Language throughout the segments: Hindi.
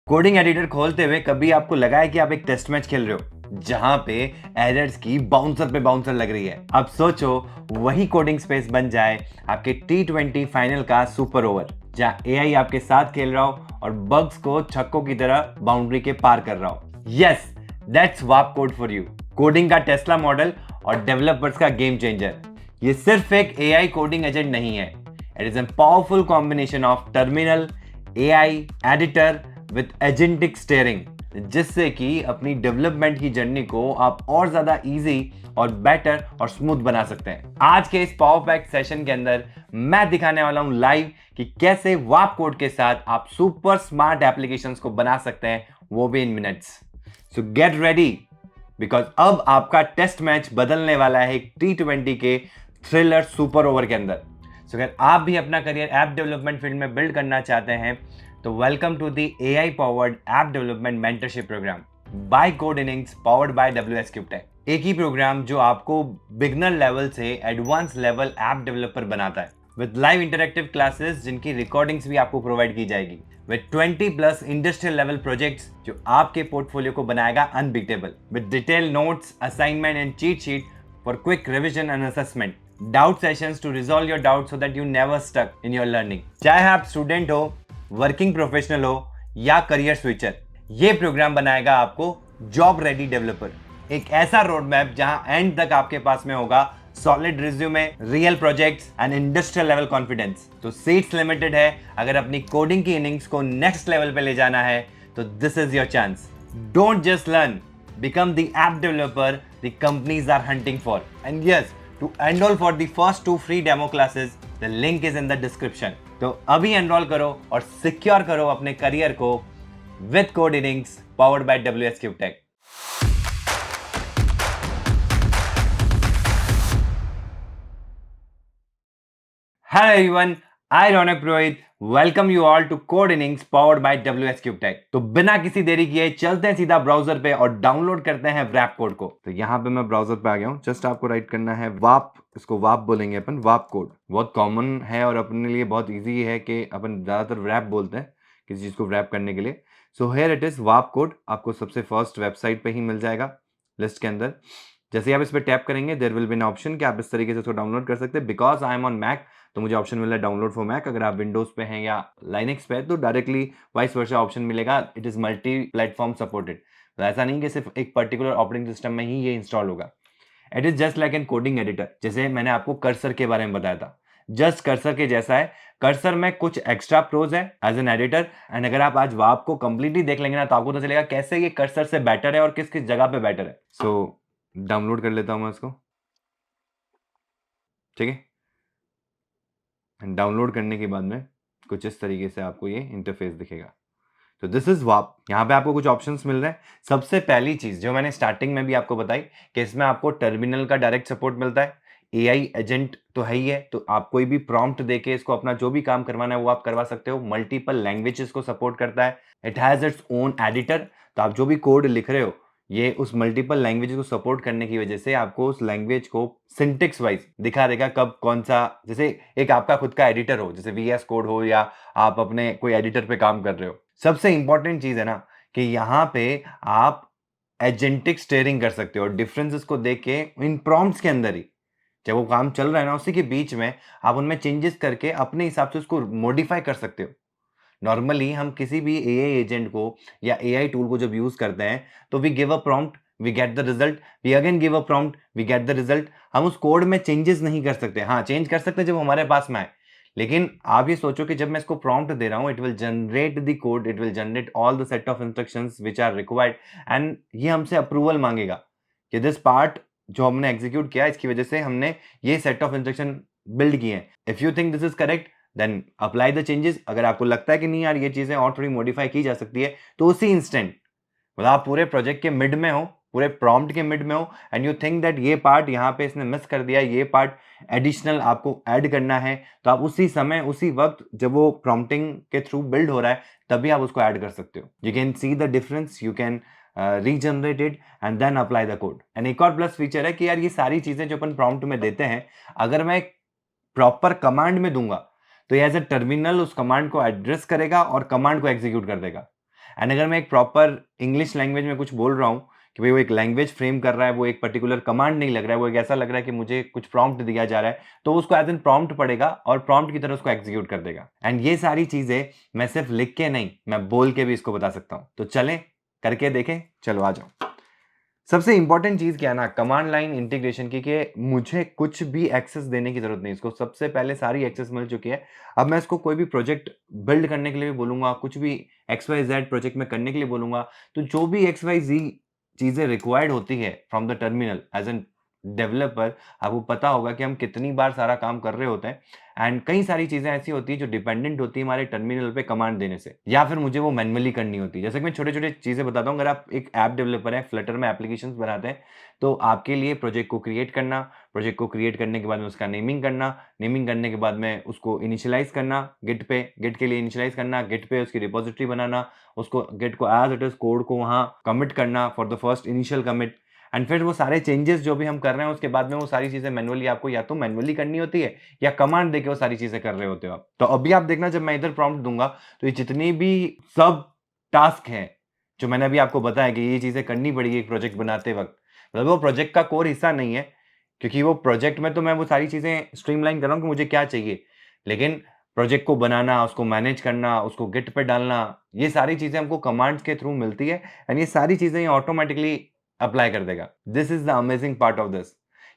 कोडिंग एडिटर खोलते हुए कभी आपको लगा है कि आप एक टेस्ट मैच खेल रहे हो जहां पे एरर्स की बाउंसर पे बाउंसर लग रही है। अब सोचो वही कोडिंग स्पेस बन जाए आपके T20 फाइनल का सुपर ओवर, जहां एआई आपके साथ खेल रहा हो और बग्स को छक्कों की तरह बाउंड्री के पार कर रहा हो। यस, दैट्स वाप कोड फॉर यू, कोडिंग का टेस्ला मॉडल और डेवलपर्स का गेम चेंजर। ये सिर्फ एक एआई कोडिंग एजेंट नहीं है, it is a powerful combination of terminal, AI editor with agentic steering, जिससे कि अपनी डेवलपमेंट की जर्नी को आप और ज्यादा इजी और बेटर और स्मूथ बना सकते हैं। आज के इस पावर पैक सेशन के अंदर मैं दिखाने वाला हूं लाइव कि कैसे वाप कोड के साथ आप सुपर स्मार्ट एप्लीकेशंस को बना सकते हैं, वो भी इन minutes. So get ready, because अब आपका टेस्ट मैच बदलने वाला है एक T20 के थ्रिलर सुपर ओवर के अंदर। सो अगर आप भी अपना करियर ऐप डेवलपमेंट फील्ड में बिल्ड करना चाहते हैं तो welcome to the AI powered app development mentorship program by Code Innings powered by WS Tech। एक ही प्रोग्राम जो आपको बिगनर लेवल से एडवांस लेवल ऐप डेवलपर बनाता है, विद लाइव इंटरेक्टिव क्लासेस जिनकी रिकॉर्डिंग्स भी आपको प्रोवाइड की जाएगी, विद 20+ इंडस्ट्रियल लेवल प्रोजेक्ट्स जो आपके पोर्टफोलियो को बनाएगा unbeatable, with detail notes, assignment and cheat sheet for quick revision and assessment, doubt sessions to resolve your doubt so that you never stuck in your learning. चाहे आप स्टूडेंट हो, वर्किंग प्रोफेशनल हो या करियर स्विचर, ये प्रोग्राम बनाएगा आपको जॉब रेडी डेवलपर। एक ऐसा रोड मैप जहां एंड तक आपके पास में होगा solid resume, real projects and industrial level confidence. तो सीट्स लिमिटेड है, अगर अपनी कोडिंग की इनिंग्स को नेक्स्ट लेवल पे ले जाना है तो this is your chance. Don't just learn, become the app developer the companies are hunting for. And yes, to enroll for the first 2 free demo classes, the link is in the description. तो अभी एनरोल करो और सिक्योर करो अपने करियर को with code Innings powered by WS Tech। Hello everyone, I Ronak Purohit welcome you all to Code Innings powered by WS Tech। तो बिना किसी देरी किए चलते हैं सीधा ब्राउजर पे और डाउनलोड करते हैं व्रैप कोड को। तो यहाँ पे मैं ब्राउजर पे आ गया हूँ। जस्ट आपको राइट करना है वाप, इसको वाप बोलेंगे अपन, वाप कोड। बहुत कॉमन है और अपने लिए बहुत ईजी है कि अपन ज्यादातर व्रैप बोलते हैं किसी चीज को व्रैप करने के लिए। सो हियर इट इज वाप कोड, आपको सबसे फर्स्ट वेबसाइट पे ही मिल जाएगा लिस्ट के अंदर। जैसे आप इस पर टैप करेंगे there will be an option कि आप इस तरीके से इसको डाउनलोड कर सकते हैं। Because I am on Mac तो मुझे ऑप्शन मिल रहा है डाउनलोड फॉर मैक। अगर आप विंडोज पे हैं या लाइनेक्स पे तो डायरेक्टली वाइस वर्सा ऑप्शन मिलेगा, it is multi platform supported. तो ऐसा नहीं कि सिर्फ एक पर्टिकुलर ऑपरेटिंग सिस्टम में ही ये इंस्टॉल होगा। It is just like an coding editor. जैसे मैंने आपको कर्सर के बारे में बताया था, जस्ट कर्सर के जैसा है। कर्सर में कुछ एक्स्ट्रा प्रोज है एज एन एडिटर, एंड अगर आप आज वाप को कंप्लीटली देख लेंगे ना तो आपको पता चलेगा कैसे ये कर्सर से बेटर है और किस किस जगह पे बेटर है। सो डाउनलोड कर लेता हूं मैं इसको, ठीक है। डाउनलोड करने के बाद में कुछ इस तरीके से आपको ये इंटरफेस दिखेगा। तो दिस इज वाप। यहाँ पे आपको कुछ ऑप्शंस मिल रहे हैं। सबसे पहली चीज जो मैंने स्टार्टिंग में भी आपको बताई कि इसमें आपको टर्मिनल का डायरेक्ट सपोर्ट मिलता है। एआई एजेंट तो है ही है, तो आप कोई भी प्रॉम्प्ट देके इसको अपना जो भी काम करवाना है वो आप करवा सकते हो। मल्टीपल लैंग्वेजेस को सपोर्ट करता है। It has its own editor, तो आप जो भी कोड लिख रहे हो ये उस मल्टीपल लैंग्वेज को सपोर्ट करने की वजह से आपको उस लैंग्वेज को सिंटेक्स वाइज दिखा देगा कब कौन सा। जैसे एक आपका खुद का एडिटर हो, जैसे VS कोड हो या आप अपने कोई एडिटर पे काम कर रहे हो। सबसे इंपॉर्टेंट चीज है ना कि यहाँ पे आप एजेंटिक स्टीयरिंग कर सकते हो। डिफरेंसेस को देख के इन प्रॉम्प्ट्स के अंदर ही जब वो काम चल रहा है ना उसी के बीच में आप उनमें चेंजेस करके अपने हिसाब से उसको मॉडिफाई कर सकते हो। नॉर्मली हम किसी भी एआई एजेंट को या एआई टूल को जब यूज करते हैं तो we give a prompt, we get the result, we again give a prompt, we get the result. हम उस कोड में चेंजेस नहीं कर सकते। हाँ, चेंज कर सकते हैं जब हमारे पास में आए, लेकिन आप ये सोचो कि जब मैं इसको प्रॉम्प्ट दे रहा हूं it will generate the code, it will generate all the set of instructions which are required, and ये हमसे अप्रूवल मांगेगा कि दिस पार्ट जो हमने एग्जीक्यूट किया इसकी वजह से हमने ये सेट ऑफ इंस्ट्रक्शन बिल्ड किए हैं। If you think this is correct then apply the changes. अगर आपको लगता है कि नहीं यार ये चीजें और थोड़ी मॉडिफाई की जा सकती है तो उसी इंस्टेंट, मतलब आप पूरे प्रोजेक्ट के मिड में हो, पूरे प्रॉम्प्ट के मिड में हो, एंड यू थिंक दैट ये पार्ट यहाँ पे इसने मिस कर दिया, ये पार्ट एडिशनल आपको ऐड करना है, तो आप उसी समय उसी वक्त जब वो प्रॉम्प्टिंग के थ्रू बिल्ड हो रहा है तभी आप उसको ऐड कर सकते हो। You can see the difference, you can regenerate it and then apply the code. And एक और प्लस फीचर है कि यार ये सारी चीजें जो अपन प्रॉम्प्ट में देते हैं अगर मैं प्रॉपर कमांड में दूंगा तो एज ए टर्मिनल उस कमांड को एड्रेस करेगा और कमांड को एग्जीक्यूट कर देगा। एंड अगर मैं एक प्रॉपर इंग्लिश लैंग्वेज में कुछ बोल रहा हूँ कि भाई वो एक लैंग्वेज फ्रेम कर रहा है, वो एक पर्टिकुलर कमांड नहीं लग रहा है, वो एक ऐसा लग रहा है कि मुझे कुछ प्रॉम्प्ट दिया जा रहा है, तो उसको एज एन प्रॉम्प्ट पढ़ेगा और प्रॉम्प्ट की तरह उसको एग्जीक्यूट कर देगा। एंड ये सारी चीजें मैं सिर्फ लिख के नहीं, मैं बोल के भी इसको बता सकता हूँ। तो चलें करके देखें, चलो आ जाओ। सबसे इंपॉर्टेंट चीज क्या है ना कमांड लाइन इंटीग्रेशन की, कि मुझे कुछ भी एक्सेस देने की जरूरत नहीं, इसको सबसे पहले सारी एक्सेस मिल चुकी है। अब मैं इसको कोई भी प्रोजेक्ट बिल्ड करने के लिए भी बोलूंगा, कुछ भी XYZ प्रोजेक्ट में करने के लिए बोलूंगा, तो जो भी XYZ चीजें रिक्वायर्ड होती है from the terminal as an developer, आपको पता होगा कि हम कितनी बार सारा काम कर रहे होते हैं। एंड कई सारी चीजें ऐसी होती है जो डिपेंडेंट होती है हमारे टर्मिनल पे कमांड देने से, या फिर मुझे वो मैन्युअली करनी होती है। जैसे कि मैं छोटे छोटे चीजें बताता हूँ, अगर आप एक ऐप डेवलपर है, फ्लटर में एप्लीकेशंस बनाते हैं, तो आपके लिए प्रोजेक्ट को क्रिएट करना, प्रोजेक्ट को क्रिएट करने के बाद में उसका नेमिंग करना, नेमिंग करने के बाद में उसको इनिशियलाइज करना गिट पे, गिट के लिए इनिशियलाइज करना, गिट पे उसकी रिपोजिटरी बनाना, उसको गिट को एज इट इज कोड को वहां कमिट करना for the first initial commit. And फिर वो सारे चेंजेस जो भी हम कर रहे हैं उसके बाद में वो सारी चीजें मैनुअली आपको या तो मैनुअली करनी होती है या कमांड देके वो सारी चीजें कर रहे होते हो आप। तो अभी आप देखना, जब मैं इधर प्रॉम्प्ट दूंगा तो ये जितनी भी सब टास्क हैं जो मैंने अभी आपको बताया कि ये चीजें करनी पड़ेगी एक प्रोजेक्ट बनाते वक्त, मतलब वो प्रोजेक्ट का कोर हिस्सा नहीं है, क्योंकि वो प्रोजेक्ट में तो मैं वो सारी चीजें स्ट्रीमलाइन कर रहा हूँ कि मुझे क्या चाहिए, लेकिन प्रोजेक्ट को बनाना, उसको मैनेज करना, उसको गिट पे डालना, ये सारी चीजें हमको कमांड्स के थ्रू मिलती है। एंड ये सारी चीजें ऑटोमेटिकली अप्लाई कर देगा। This is the amazing part of this,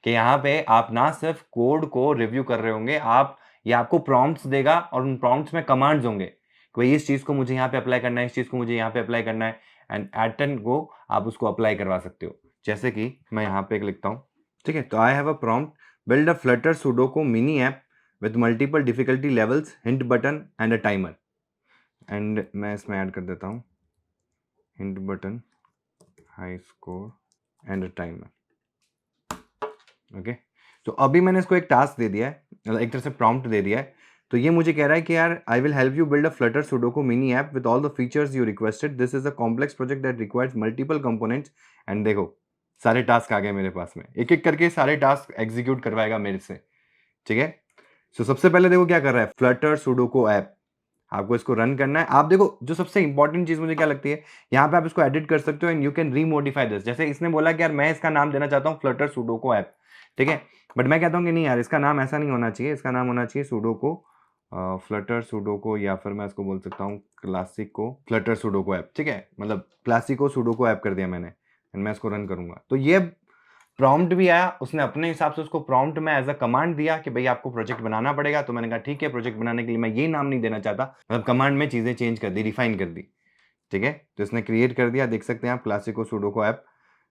कि यहाँ पे आप ना सिर्फ कोड को रिव्यू कर रहे होंगे, आप ये आपको प्रॉम्प्ट्स देगा और उन प्रॉम्प्ट्स में कमांड्स होंगे कि भाई इस चीज को मुझे यहाँ पे अप्लाई करना है, इस चीज को मुझे यहाँ पे अप्लाई करना है, एंड एट एंड गो आप उसको अप्लाई करवा सकते हो। जैसे कि मैं यहाँ पे एक लिखता हूँ, ठीक है, तो I have a prompt, build a Flutter Sudoku mini app with multiple difficulty levels, hint button and a timer. And मैं इसमें ऐड कर देता हूँ hint button, high score and a timer. Okay, तो अभी मैंने इसको एक टास्क दे दिया है, मतलब एक तरह से प्रॉम्प्ट दे दिया है। तो ये मुझे कह रहा है कि यार I will help you build a Flutter Sudoku mini app with all the features you requested, this is a complex project that requires multiple components. And देखो सारे टास्क आ गए मेरे पास में, एक एक करके सारे टास्क एग्जीक्यूट करवाएगा मेरे से, ठीक है। सो सबसे पहले देखो क्या कर रहा है, फ्लटर सुडोको ऐप, आपको इसको रन करना है। आप देखो जो सबसे इंपॉर्टेंट चीज मुझे क्या लगती है, यहाँ पे आप इसको एडिट कर सकते हो एंड यू कैन रीमोडिफाई दिस। जैसे इसने बोला कि यार मैं इसका नाम देना चाहता हूँ फ्लटर सुडोको ऐप, ठीक है, बट मैं कहता हूँ कि नहीं यार इसका नाम ऐसा नहीं होना चाहिए, इसका नाम होना चाहिए सुडोको फ्लटर सुडोको, या फिर मैं इसको बोल सकता हूँ क्लासिको फ्लटर सुडोको ऐप, ठीक है, मतलब क्लासिको सुडोको ऐप कर दिया मैंने, एंड मैं इसको रन करूंगा। तो ये प्रॉम्प्ट भी आया, उसने अपने हिसाब से उसको प्रॉम्प्ट में एज अ कमांड दिया कि भाई आपको प्रोजेक्ट बनाना पड़ेगा। तो मैंने कहा ठीक है, प्रोजेक्ट बनाने के लिए मैं ये नाम नहीं देना चाहता, मतलब कमांड में चीजें चेंज कर दी, रिफाइन कर दी, ठीक है। तो इसने क्रिएट कर दिया, देख सकते हैं आप Classico sudoku app.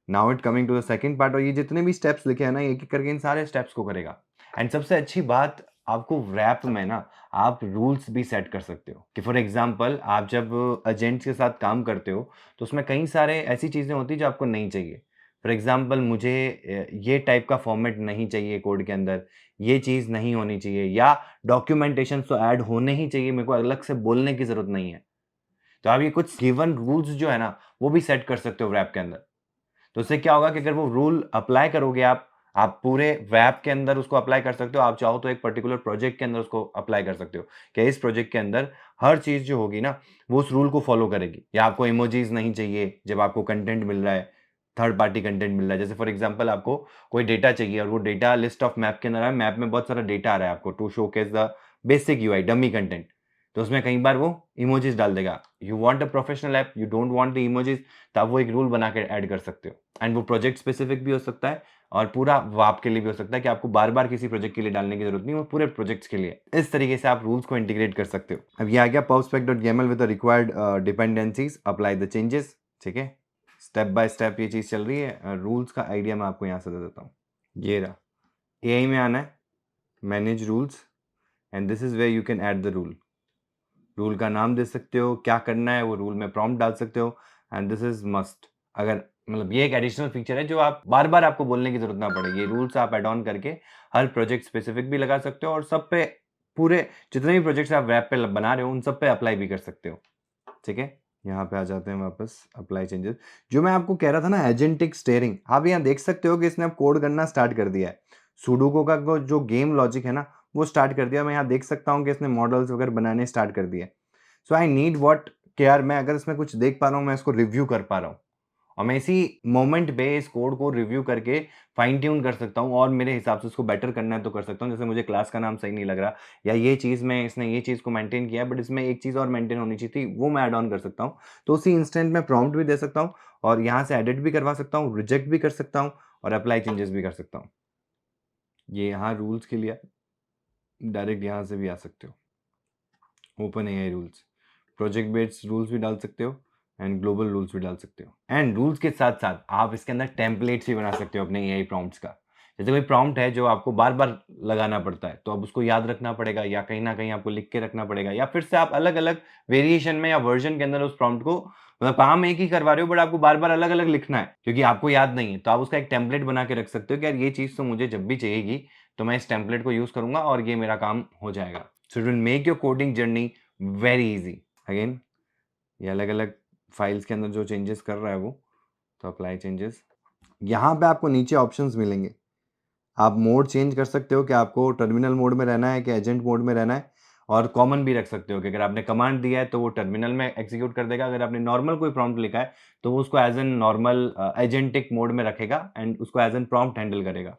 Now it coming to the second part, और ये जितने भी स्टेप्स लिखे हैं ना, एक एक करके इन सारे स्टेप्स को करेगा। एंड सबसे अच्छी बात, आपको रैप में ना आप रूल्स भी सेट कर सकते हो, कि फॉर एग्जांपल आप जब एजेंट्स के साथ काम करते हो तो उसमें कई सारे ऐसी चीजें होती है जो आपको नहीं चाहिए। फॉर एग्जांपल मुझे ये टाइप का फॉर्मेट नहीं चाहिए कोड के अंदर, ये चीज नहीं होनी चाहिए, या डॉक्यूमेंटेशन तो ऐड होने ही चाहिए, मेरे को अलग से बोलने की जरूरत नहीं है। तो आप ये कुछ गिवन रूल्स जो है ना वो भी सेट कर सकते हो रैप के अंदर। तो उससे क्या होगा कि अगर वो रूल अप्लाई करोगे आप पूरे वेब के अंदर उसको अप्लाई कर सकते हो। आप चाहो तो एक पर्टिकुलर प्रोजेक्ट के अंदर उसको अप्लाई कर सकते हो कि इस प्रोजेक्ट के अंदर हर चीज जो होगी ना वो उस रूल को फॉलो करेगी। या आपको इमोजीज नहीं चाहिए जब आपको कंटेंट मिल रहा है, थर्ड पार्टी कंटेंट मिल रहा है, जैसे फॉर एग्जांपल आपको कोई डेटा चाहिए और वो डेटा लिस्ट ऑफ मैप के अंदर है, मैप में बहुत सारा डेटा आ रहा है आपको to showcase the basic UI dummy content, तो उसमें कई बार वो इमोजीज डाल देगा। You want a professional app, you don't want the emojis, तब वो एक रूल बना के ऐड कर सकते हो। एंड वो प्रोजेक्ट स्पेसिफिक भी हो सकता है और पूरा वाप के लिए भी हो सकता है, कि आपको बार बार किसी प्रोजेक्ट के लिए डालने की जरूरत नहीं, वो पूरे प्रोजेक्ट्स के लिए। इस तरीके से आप रूल्स को इंटीग्रेट कर सकते हो। अब ये आ गया pubspec.yaml with the required dependencies, apply the changes, ठीक है, स्टेप बाय स्टेप ये चीज चल रही है। रूल्स का आइडिया मैं आपको यहाँ से दे देता हूँ, ये रहा, एआई में आना है, manage rules, and this is where you can add the rule. Rule का नाम दे सकते हो, क्या करना है वो रूल में प्रॉम्प्ट डाल सकते हो, एंड दिस इज मस्ट। अगर मतलब ये एक एडिशनल फीचर है जो आप बार बार आपको बोलने की जरूरत ना पड़े, ये रूल्स आप एड ऑन करके हर प्रोजेक्ट स्पेसिफिक भी लगा सकते हो और सब पे, पूरे जितने भी प्रोजेक्ट्स आप वेब पे बना रहे हो उन सब पे अप्लाई भी कर सकते हो, ठीक है। यहाँ पे आ जाते हैं वापस, अप्लाई चेंजेस। जो मैं आपको कह रहा था ना एजेंटिक स्टेयरिंग, आप यहाँ देख सकते हो कि इसने अब कोड करना स्टार्ट कर दिया है। सुडोको का जो गेम लॉजिक है ना वो स्टार्ट कर दिया। मैं यहाँ देख सकता हूँ कि इसने मॉडल्स वगैरह बनाने स्टार्ट कर दिए। सो आई नीड व्हाट कि यार मैं अगर इसमें कुछ देख पा रहा हूँ, मैं इसको रिव्यू कर पा रहा हूँ और मैं इसी मोमेंट पे इस कोड को रिव्यू करके फाइन ट्यून कर सकता हूँ और मेरे हिसाब से उसको बेटर करना है तो कर सकता हूँ। जैसे मुझे क्लास का नाम सही नहीं लग रहा या ये चीज़ में इसने ये चीज़ को मेंटेन किया बट इसमें एक चीज़ और मेंटेन होनी चाहिए थी, वो मैं ऐड ऑन कर सकता हूँ। तो उसी इंस्टेंट में प्रॉम्प्ट भी दे सकता हूँ और यहाँ से एडिट भी करवा सकता हूँ, रिजेक्ट भी कर सकता हूँ और अप्लाई चेंजेस भी कर सकता हूँ। ये यहाँ रूल्स के लिए डायरेक्ट यहाँ से भी आ सकते हो, open AI rules, project based rules भी डाल सकते हो एंड ग्लोबल रूल्स भी डाल सकते हो। एंड रूल्स के साथ साथ आप इसके अंदर टेम्पलेट्स भी बना सकते हो अपने एआई प्रॉम्प्ट्स का। जैसे कोई प्रॉम्प्ट है जो आपको बार बार लगाना पड़ता है तो अब उसको याद रखना पड़ेगा या कहीं ना कहीं आपको लिख के रखना पड़ेगा या फिर से आप अलग अलग वेरिएशन में या वर्जन के अंदर उस प्रॉम्प्ट को, मतलब काम एक ही करवा रहे हो बट आपको बार बार अलग अलग लिखना है क्योंकि आपको याद नहीं है, तो आप उसका एक टेम्पलेट बना के रख सकते हो कि यार ये चीज़ तो मुझे जब भी चाहिएगी तो मैं इस टेम्पलेट को यूज़ करूंगा और ये मेरा काम हो जाएगा। So it will make your coding journey very easy. Again ये अलग अलग फाइल्स के अंदर जो चेंजेस कर रहा है वो, तो अप्लाई चेंजेस, यहाँ पे आपको नीचे ऑप्शंस मिलेंगे। आप मोड चेंज कर सकते हो कि आपको टर्मिनल मोड में रहना है कि एजेंट मोड में रहना है और कॉमन भी रख सकते हो कि अगर आपने कमांड दिया है तो वो टर्मिनल में एग्जीक्यूट कर देगा, अगर आपने नॉर्मल कोई प्रॉम्प्ट लिखा है तो वो उसको as an normal agentic mode में रखेगा एंड उसको एज एन प्रॉम्प्ट हैंडल करेगा।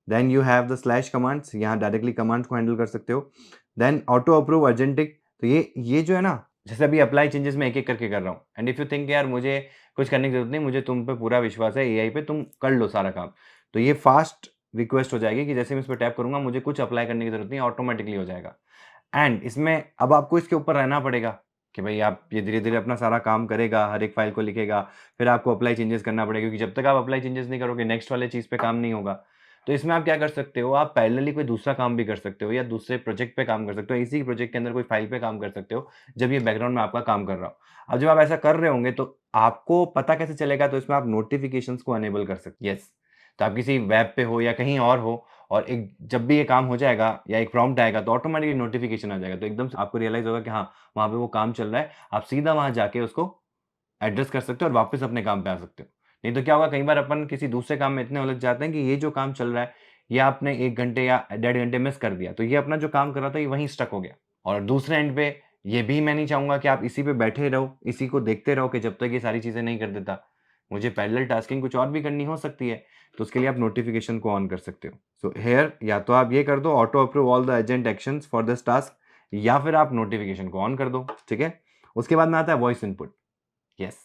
Then you have the slash commands, यहाँ डायरेक्टली कमांड्स को हैंडल कर सकते हो। देन ऑटो अप्रूव एजेंटिक, तो ये जो है ना, जैसे अभी अप्लाई चेंजेस मैं एक एक करके कर रहा हूँ एंड इफ यू थिंक यार मुझे कुछ करने की जरूरत नहीं, मुझे तुम पे पूरा विश्वास है, एआई पे तुम कर लो सारा काम, तो ये फास्ट रिक्वेस्ट हो जाएगी कि जैसे मैं इस पर टैप करूंगा मुझे कुछ अप्लाई करने की जरूरत नहीं, ऑटोमेटिकली हो जाएगा। एंड इसमें अब आपको इसके ऊपर रहना पड़ेगा कि भाई आप ये धीरे धीरे अपना सारा काम करेगा, हर एक फाइल को लिखेगा, फिर आपको अप्लाई चेंजेस करना पड़ेगा क्योंकि जब तक आप अप्लाई चेंजेस नहीं करोगे नेक्स्ट वाले चीज़ पे काम नहीं होगा। तो इसमें आप क्या कर सकते हो, आप पैरेलली कोई दूसरा काम भी कर सकते हो या दूसरे प्रोजेक्ट पे काम कर सकते हो, इसी प्रोजेक्ट के अंदर कोई फाइल पे काम कर सकते हो जब ये बैकग्राउंड में आपका काम कर रहा हो। अब जब आप ऐसा कर रहे होंगे तो आपको पता कैसे चलेगा, तो इसमें आप नोटिफिकेशंस को अनेबल कर सकते हैं। यस, तो आप किसी वेब पे हो या कहीं और हो और एक जब भी ये काम हो जाएगा या एक प्रॉम्प्ट आएगा तो ऑटोमेटिकली नोटिफिकेशन आ जाएगा, तो एकदम से आपको रियलाइज होगा कि हाँ वहाँ पे वो काम चल रहा है, आप सीधा वहाँ जाके उसको एड्रेस कर सकते हो और वापस अपने काम पे आ सकते हो। नहीं तो क्या होगा, कई बार अपन किसी दूसरे काम में इतने उलझ जाते हैं कि ये जो काम चल रहा है ये आपने 1 घंटे या डेढ़ घंटे मिस कर दिया, तो ये अपना जो काम कर रहा था ये वहीं स्टक हो गया। और दूसरे एंड पे ये भी मैं नहीं चाहूँगा कि आप इसी पे बैठे रहो, इसी को देखते रहो कि जब तक ये सारी चीज़ें नहीं कर देता। मुझे पैरेलल टास्किंग कुछ और भी करनी हो सकती है, तो उसके लिए आप नोटिफ़िकेशन को ऑन कर सकते हो। सो हियर या तो आप ये कर दो auto approve all the agent actions for this task या फिर आप नोटिफ़िकेशन को ऑन कर दो, ठीक है? उसके बाद में आता है वॉइस इनपुट। यस,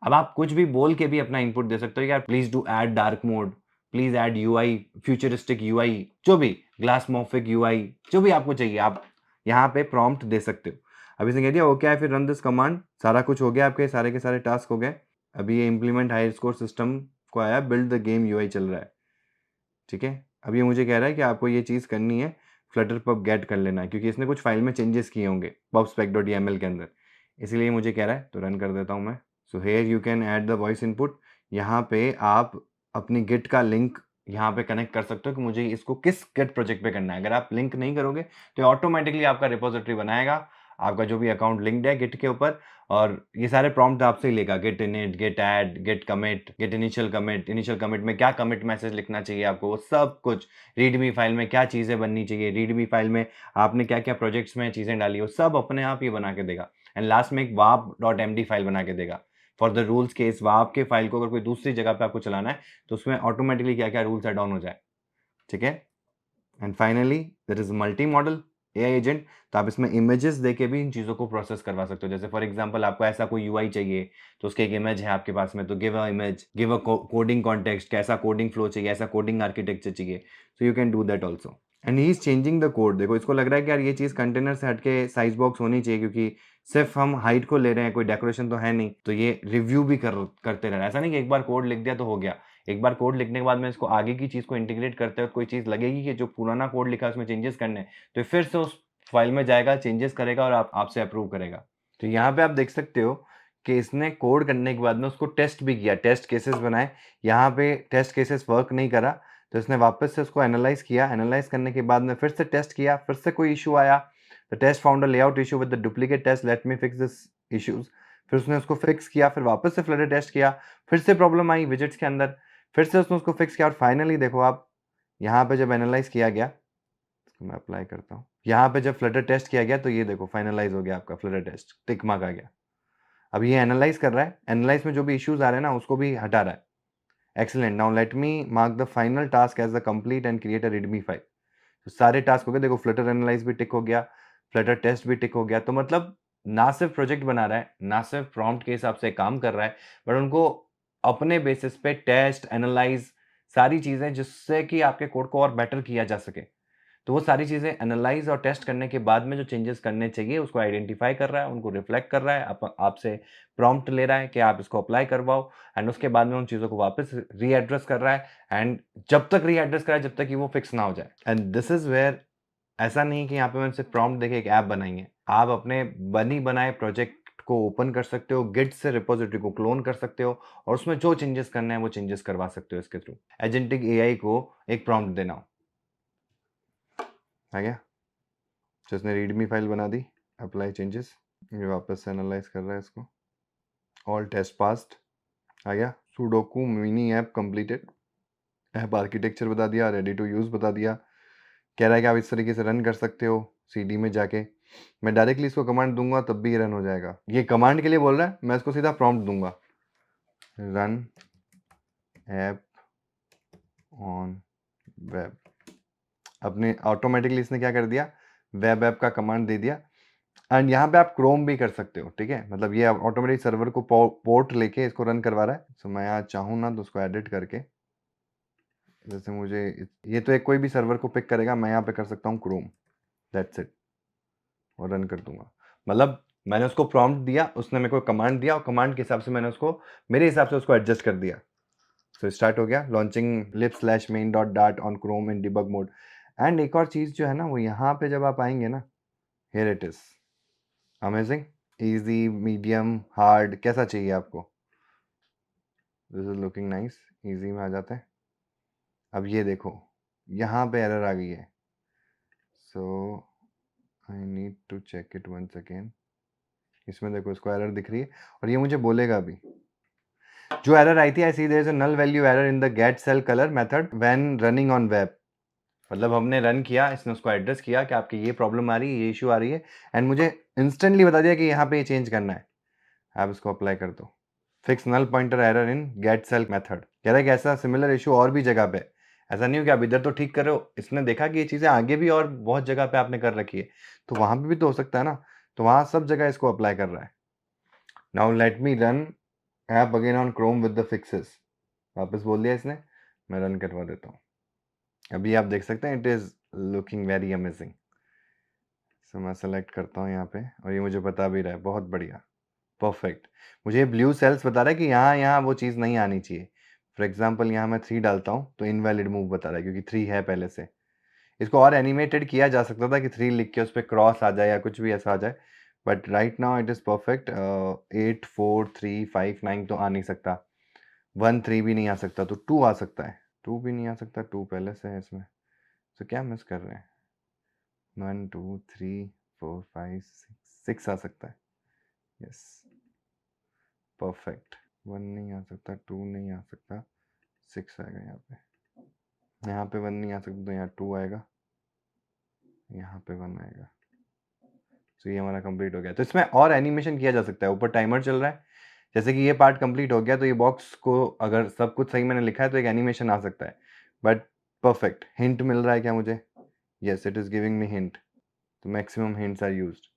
अब आप कुछ भी बोल के भी अपना इनपुट दे सकते हो, यार please do add dark mode, please add UI, futuristic UI, जो भी ग्लासमोफिक यूआई, जो भी आपको चाहिए आप यहाँ पे प्रॉम्प्ट दे सकते हो। अभी इसने कह दिया ओके है, फिर रन दिस कमांड, सारा कुछ हो गया, आपके सारे के सारे टास्क हो गए। अभी ये इम्प्लीमेंट हाई स्कोर सिस्टम को आया, बिल्ड द गेम यूआई चल रहा है, ठीक है। अब ये मुझे कह रहा है कि आपको ये चीज़ करनी है, फ्लटर पब गेट कर लेना है क्योंकि इसने कुछ फाइल में चेंजेस किए होंगे pubspec.yaml के अंदर, इसीलिए मुझे कह रहा है, तो रन कर देता हूँ मैं। So here you can add the voice input, यहाँ पे आप अपनी गिट का लिंक यहाँ पे कनेक्ट कर सकते हो कि मुझे इसको किस गिट प्रोजेक्ट पे करना है। अगर आप लिंक नहीं करोगे तो ऑटोमेटिकली आपका रिपोजिटरी बनाएगा, आपका जो भी अकाउंट लिंक्ड है गिट के ऊपर, और ये सारे प्रॉम्प्ट आपसे ही लेगा, git init, git add, git commit, git initial commit, initial commit में क्या कमिट मैसेज लिखना चाहिए आपको, वो सब कुछ, रीडमी फाइल में क्या चीज़ें बननी चाहिए, रीडमी फाइल में आपने क्या क्या प्रोजेक्ट्स में चीज़ें डाली हो, सब अपने आप ये बना के देगा। एंड लास्ट में एक वाप.md फाइल बना के देगा फॉर द रूल्स केस, वाप के फाइल को अगर कोई दूसरी जगह पे आपको चलाना है तो उसमें ऑटोमेटिकली क्या क्या रूल्स ऐड ऑन हो जाए, ठीक है। And finally there is multimodal AI agent, तो आप इसमें इमेजेस देके भी इन चीज़ों को प्रोसेस करवा सकते हो। जैसे फॉर एग्जांपल आपको ऐसा कोई यूआई चाहिए तो उसके एक इमेज है आपके पास में, तो give a image, give a coding context, कैसा कोडिंग फ्लो चाहिए, ऐसा कोडिंग आर्किटेक्चर चाहिए, so you can do that also. And he is changing the code, देखो इसको लग रहा है कि यार ये चीज़ कंटेनर से हटके साइज बॉक्स होनी चाहिए क्योंकि सिर्फ हम हाइट को ले रहे हैं, कोई डेकोरेशन तो है नहीं, तो ये रिव्यू भी करते रहना। ऐसा नहीं कि एक बार कोड लिख दिया तो हो गया, एक बार कोड लिखने के बाद में इसको आगे की चीज़ को इंटीग्रेट करते वक्त कोई चीज़ लगेगी कि जो पुराना कोड लिखा है उसमें चेंजेस करने हैं, तो फिर से उस फाइल में जाएगा, चेंजेस करेगा और आपसे अप्रूव करेगा। तो यहाँ पे आप देख सकते हो कि इसने कोड करने के बाद में उसको टेस्ट भी किया, टेस्ट केसेस बनाए। यहाँ पे टेस्ट केसेस वर्क नहीं करा तो इसने वापस से उसको एनालाइज किया, एनालाइज करने के बाद में फिर से टेस्ट किया, फिर से कोई इशू आया, the test found a layout issue with the duplicate test, let me fix this issues. फिर उसने उसको फिक्स किया, फिर वापस से फ्लटर टेस्ट किया, फिर से प्रॉब्लम आई विजेट्स के अंदर, फिर से उसने उसको फिक्स किया और फाइनली देखो आप यहाँ पे जब एनालाइज किया गया, इसको मैं अप्लाई करता हूँ, यहाँ पे जब फ्लटर टेस्ट किया गया तो ये देखो फाइनलाइज हो गया आपका फ्लटर टेस्ट, टिक मार्क आ गया। अब ये एनालाइज कर रहा है, एनालाइज में जो भी इश्यूज आ रहे हैं ना उसको भी हटा रहा है। Excellent, now let me mark the final task as the complete and create a readme file. तो सारे टास्क हो गए, देखो फ्लटर एनालाइज भी टिक हो गया, फ्लटर टेस्ट भी टिक हो गया। तो मतलब ना सिर्फ प्रोजेक्ट बना रहा है, ना सिर्फ प्रॉम्प्ट के हिसाब से काम कर रहा है, बट उनको अपने बेसिस पे टेस्ट एनालाइज सारी चीजें, जिससे कि आपके कोड को और बेटर किया जा सके। तो वो सारी चीजें एनालाइज और टेस्ट करने के बाद में जो चेंजेस करने चाहिए उसको आइडेंटिफाई कर रहा है, उनको रिफ्लेक्ट कर रहा है, आपसे प्रॉम्प्ट ले रहा है कि आप इसको अप्लाई करवाओ, एंड उसके बाद में उन चीजों को वापस रीएड्रेस कर रहा है, एंड जब तक रीएड्रेस करा जब तक कि वो फिक्स ना हो जाए। एंड दिस इज वेयर, ऐसा नहीं कि यहाँ पे मैंने सिर्फ प्रॉम्प्ट देके एक ऐप बनाई है, आप अपने बनी बनाए प्रोजेक्ट को ओपन कर सकते हो, गिट से रिपोजिटरी को क्लोन कर सकते हो, और उसमें जो चेंजेस करने हैं वो चेंजेस करवा सकते हो इसके थ्रू। एजेंटिक एआई को एक प्रॉम्प्ट देना हो, आ गया, जिसने रीडमी फाइल बना दी, अप्लाई चेंजेस, ये वापस से एनालाइज कर रहा है इसको, ऑल टेस्ट पास्ड, आ गया, sudoku mini app completed, app architecture बता दिया, रेडी टू यूज बता दिया, कह रहा है कि आप इस तरीके से रन कर सकते हो सीडी में जाके। मैं डायरेक्टली इसको कमांड दूंगा तब भी ये रन हो जाएगा, ये कमांड के लिए बोल रहा है, मैं इसको सीधा प्रॉम्प्ट दूंगा, रन ऐप ऑन वेब। अपने ऑटोमेटिकली इसने क्या कर दिया, वेब ऐप का कमांड दे दिया। एंड यहाँ पे आप क्रोम भी कर सकते हो, ठीक है, मतलब ये ऑटोमेटिक सर्वर को पोर्ट लेके इसको रन करवा रहा है। सो मैं यहाँ चाहूँ ना तो उसको एडिट करके, जैसे मुझे ये तो एक कोई भी सर्वर को पिक करेगा, मैं यहाँ पे कर सकता हूँ क्रोम, दैट्स इट, और रन कर दूंगा। मतलब मैंने उसको प्रॉम्प्ट दिया, उसने मेरे को कमांड दिया, और कमांड के हिसाब से मैंने उसको मेरे हिसाब से उसको एडजस्ट कर दिया। सो स्टार्ट हो गया, launching lib/main.dart on Chrome in debug mode. And एक और चीज़ जो है ना, वो यहाँ पे जब आप आएंगे ना, here it is, amazing, easy, medium, hard, कैसा चाहिए आपको? This is looking nice, easy में आ जाते हैं। अब ये देखो, यहाँ पे एरर आ गई है, so I need to check it once again. इसमें देखो इसको एरर दिख रही है, और ये मुझे बोलेगा भी, जो एरर आई थी, I see there is a null value error in the get cell colour method when running on web. मतलब हमने रन किया, इसने उसको एड्रेस किया कि आपकी ये प्रॉब्लम आ रही है, ये इशू आ रही है, एंड मुझे इंस्टेंटली बता दिया कि यहाँ पे ये चेंज करना है, आप इसको अप्लाई कर दो। Fix null pointer error in get cell method, कह रहा है कि ऐसा सिमिलर इशू और भी जगह पे, ऐसा नहीं हो कि आप इधर तो ठीक कर रहे हो, इसने देखा कि ये चीज़ें आगे भी और बहुत जगह पे आपने कर रखी है, तो वहाँ पे भी तो हो सकता है ना, तो वहाँ सब जगह इसको अप्लाई कर रहा है। Now let me run app again on Chrome with the fixes, वापस बोल दिया इसने, मैं रन करवा देता हूँ। अभी आप देख सकते हैं it is looking very amazing. So मैं सेलेक्ट करता हूँ यहाँ पे, और ये मुझे बता भी रहा है, बहुत बढ़िया, परफेक्ट। मुझे ब्लू सेल्स बता रहा है कि यहाँ यहाँ वो चीज़ नहीं आनी चाहिए। फॉर एग्जाम्पल यहाँ मैं 3 डालता हूँ तो इनवैलिड मूव बता रहा है, क्योंकि 3 है पहले से। इसको और एनिमेटेड किया जा सकता था कि 3 लिख के उस पर क्रॉस आ जाए या कुछ भी ऐसा आ जाए, but right now it is perfect. 8 4 3 5 9 तो आ नहीं सकता, 1 3 भी नहीं आ सकता, तो 2 आ सकता है, 2 भी नहीं आ सकता, 2 पहले से है इसमें। तो क्या मिस कर रहे हैं, 1 2 3 4 5 6 आ सकता है, यस, परफेक्ट। 1 नहीं आ सकता, 2 नहीं आ सकता, 6 आएगा यहाँ पे, यहाँ पे 1 नहीं आ सकता तो यहाँ 2 आएगा, यहाँ पे 1 आएगा। तो ये हमारा कंप्लीट हो गया। तो इसमें और एनिमेशन किया जा सकता है, ऊपर टाइमर चल रहा है, जैसे कि ये पार्ट कंप्लीट हो गया तो ये बॉक्स को अगर सब कुछ सही मैंने लिखा है तो एक एनिमेशन आ सकता है, बट परफेक्ट। हिंट मिल रहा है क्या मुझे? Yes, it is giving me hint, तो maximum hints are used.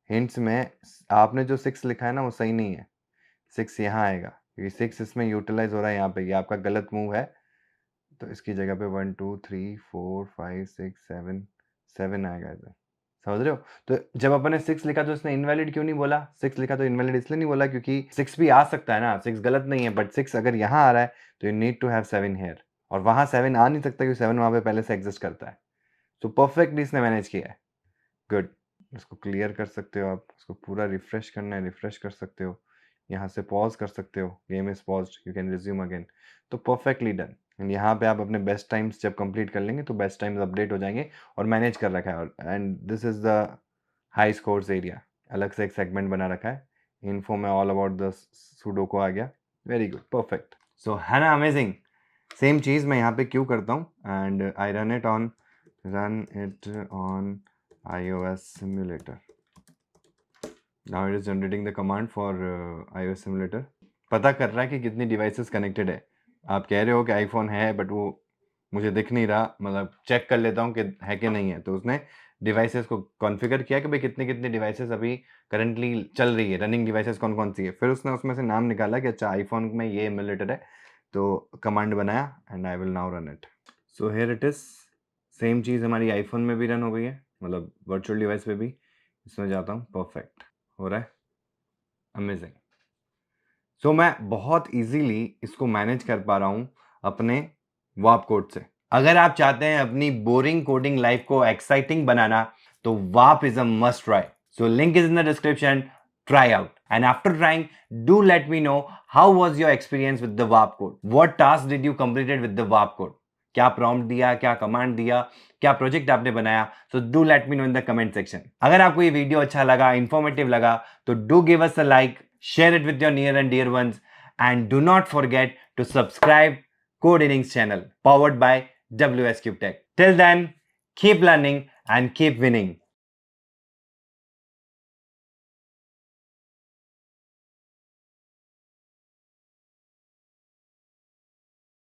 Hints में आपने जो 6 लिखा है ना वो सही नहीं है, 6 यहाँ आएगा, क्योंकि 6 इसमें यूटिलाइज हो रहा है यहाँ पे, ये आपका गलत मूव है, तो इसकी जगह पे 1 2 3 4 5 6 7 7 आएगा इधर, समझ रहे हो? तो जब अपन ने 6 लिखा तो इसने इनवैलिड क्यों नहीं बोला? 6 लिखा तो इनवैलिड इसलिए नहीं बोला क्योंकि 6 भी आ सकता है ना, 6 गलत नहीं है, बट 6 अगर यहाँ आ रहा है तो you need to have 7 here, और वहाँ 7 आ नहीं सकता क्योंकि 7 वहाँ पे पहले से एग्जिस्ट करता है। तो परफेक्टली इसने मैनेज किया है, गुड। इसको क्लियर कर सकते हो आप, इसको पूरा रिफ्रेश करना है, रिफ्रेश कर सकते हो, यहाँ से पॉज कर सकते हो, game is paused, you can resume again, तो परफेक्टली डन। एंड यहाँ पे आप अपने बेस्ट टाइम्स जब कंप्लीट कर लेंगे तो बेस्ट टाइम्स अपडेट हो जाएंगे, और मैनेज कर रखा है, and this is the high scores area, अलग से एक सेगमेंट बना रखा है, इन्फो में ऑल अबाउट द सुडोको आ गया, वेरी गुड, परफेक्ट। सो है ना अमेजिंग? सेम चीज़ मैं यहाँ पे क्यों करता हूँ, and I run it on iOS simulator, now it is generating the command for iOS simulator. पता कर रहा है कि कितनी डिवाइसेस कनेक्टेड है। आप कह रहे हो कि आईफोन है बट वो मुझे दिख नहीं रहा, मतलब चेक कर लेता हूँ कि है कि नहीं है। तो उसने डिवाइसेस को कॉन्फ़िगर किया कि भाई कितनी कितनी डिवाइसेस अभी करंटली चल रही है, रनिंग डिवाइसेस कौन कौन सी है। फिर उसने उसमें से नाम निकाला कि अच्छा आईफोन में ये एमुलेटर है, तो कमांड बनाया and I will now run it. So here it is. Same चीज़ हमारी आईफोन में भी रन हो गई है, मतलब वर्चुअल डिवाइस पे भी। इसमें जाता हूँ, परफेक्ट हो रहा है, अमेजिंग। सो मैं बहुत इजीली इसको मैनेज कर पा रहा हूँ अपने वाप कोड से। अगर आप चाहते हैं अपनी बोरिंग कोडिंग लाइफ को एक्साइटिंग बनाना, तो वाप is a must try. So link is in the description, try out, and after trying, do let me know how was your experience with the warp code. What task did you completed with the warp code? क्या प्रॉम्प्ट दिया, क्या कमांड दिया, क्या प्रोजेक्ट आपने बनाया? So do let me know in the comment section. अगर आपको ये वीडियो अच्छा लगा, इंफॉर्मेटिव लगा, तो do give us a like, share it with your near and dear ones, and do not forget to subscribe Code Innings channel powered by WSCube Tech. Till then, keep learning and keep winning.